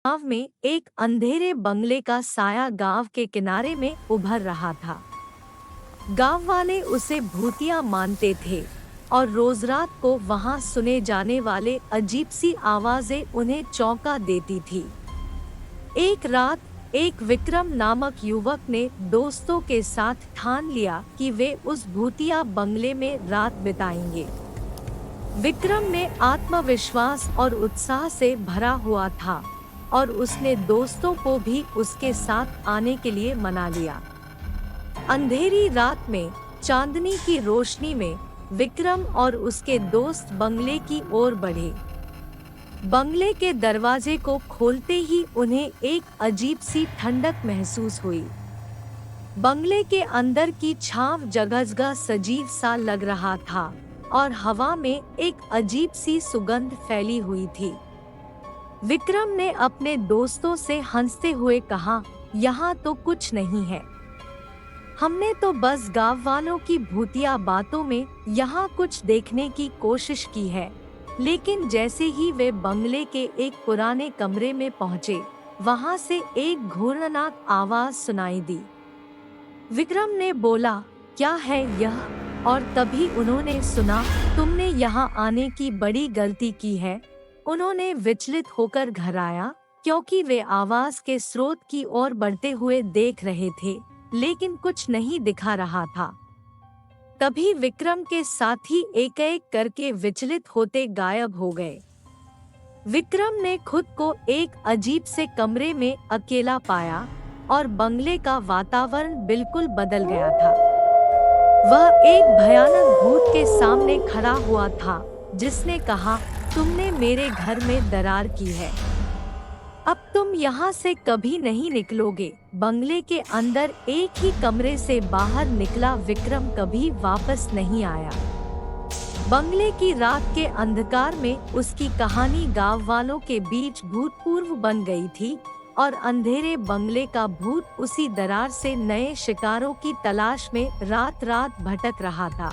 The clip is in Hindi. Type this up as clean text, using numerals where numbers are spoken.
गांव में एक अंधेरे बंगले का साया गांव के किनारे में उभर रहा था। गांव वाले उसे भूतिया मानते थे और रोज रात को वहां सुने जाने वाले अजीब सी आवाजें उन्हें चौंका देती थी। एक रात एक विक्रम नामक युवक ने दोस्तों के साथ ठान लिया कि वे उस भूतिया बंगले में रात बिताएंगे। विक्रम ने आत्मविश्वास और उत्साह से भरा हुआ था और उसने दोस्तों को भी उसके साथ आने के लिए मना लिया। अंधेरी रात में चांदनी की रोशनी में विक्रम और उसके दोस्त बंगले की ओर बढ़े। बंगले के दरवाजे को खोलते ही उन्हें एक अजीब सी ठंडक महसूस हुई। बंगले के अंदर की छांव जगह सजीव सा लग रहा था और हवा में एक अजीब सी सुगंध फैली हुई थी। विक्रम ने अपने दोस्तों से हंसते हुए कहा, यहाँ तो कुछ नहीं है। हमने तो बस गांव वालों की भूतिया बातों में यहाँ कुछ देखने की कोशिश की है। लेकिन जैसे ही वे बंगले के एक पुराने कमरे में पहुंचे, वहां से एक घोरनाक आवाज सुनाई दी। विक्रम ने बोला, क्या है यह? और तभी उन्होंने सुना, तुमने यहाँ आने की बड़ी गलती की है। उन्होंने विचलित होकर घर आया, क्योंकि वे आवाज के स्रोत की ओर बढ़ते हुए देख रहे थे, लेकिन कुछ नहीं दिखा रहा था। तभी विक्रम के साथी एक एक करके विचलित होते गायब हो गए। विक्रम ने खुद को एक अजीब से कमरे में अकेला पाया और बंगले का वातावरण बिल्कुल बदल गया था। वह एक भयानक भूत के सामने खड़ा हुआ था, जिसने कहा, तुमने मेरे घर में दरार की है, अब तुम यहाँ से कभी नहीं निकलोगे। बंगले के अंदर एक ही कमरे से बाहर निकला विक्रम कभी वापस नहीं आया। बंगले की रात के अंधकार में उसकी कहानी गांव वालों के बीच भूतपूर्व बन गई थी और अंधेरे बंगले का भूत उसी दरार से नए शिकारों की तलाश में रात रात भटक रहा था।